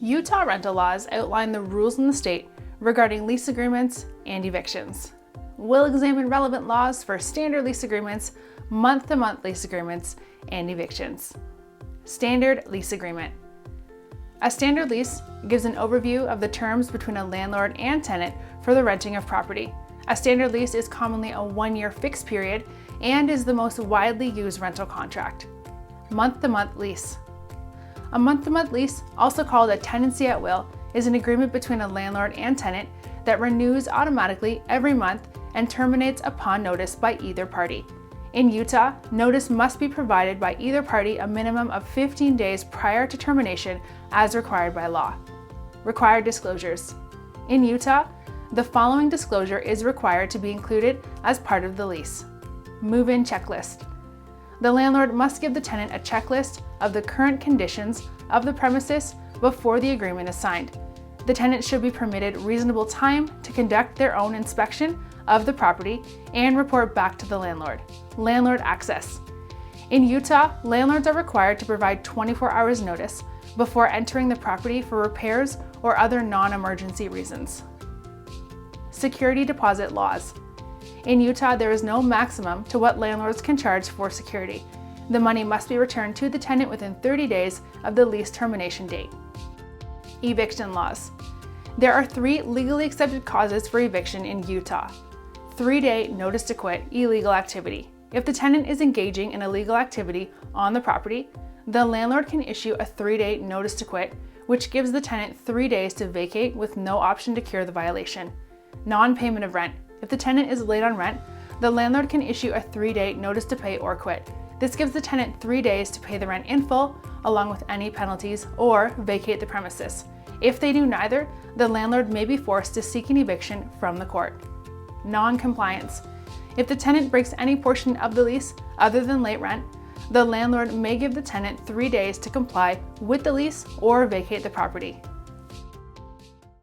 Utah rental laws outline the rules in the state regarding lease agreements and evictions. We'll examine relevant laws for standard lease agreements, month-to-month lease agreements, and evictions. Standard lease agreement. A standard lease gives an overview of the terms between a landlord and tenant for the renting of property. A standard lease is commonly a one-year fixed period and is the most widely used rental contract. Month-to-month lease. A month-to-month lease, also called a tenancy at will, is an agreement between a landlord and tenant that renews automatically every month and terminates upon notice by either party. In Utah, notice must be provided by either party a minimum of 15 days prior to termination as required by law. Required disclosures. In Utah, the following disclosure is required to be included as part of the lease. Move-in checklist. The landlord must give the tenant a checklist of the current conditions of the premises before the agreement is signed. The tenant should be permitted reasonable time to conduct their own inspection of the property and report back to the landlord. Landlord access. In Utah, landlords are required to provide 24 hours notice before entering the property for repairs or other non-emergency reasons. Security deposit laws. In Utah, there is no maximum to what landlords can charge for security. The money must be returned to the tenant within 30 days of the lease termination date. Eviction laws. There are 3 legally accepted causes for eviction in Utah. 3-day notice to quit illegal activity. If the tenant is engaging in illegal activity on the property, the landlord can issue a 3-day notice to quit, which gives the tenant 3 days to vacate with no option to cure the violation. Non-payment of rent. If the tenant is late on rent, the landlord can issue a 3-day notice to pay or quit. This gives the tenant 3 days to pay the rent in full, along with any penalties, or vacate the premises. If they do neither, the landlord may be forced to seek an eviction from the court. Non-compliance. If the tenant breaks any portion of the lease other than late rent, the landlord may give the tenant 3 days to comply with the lease or vacate the property.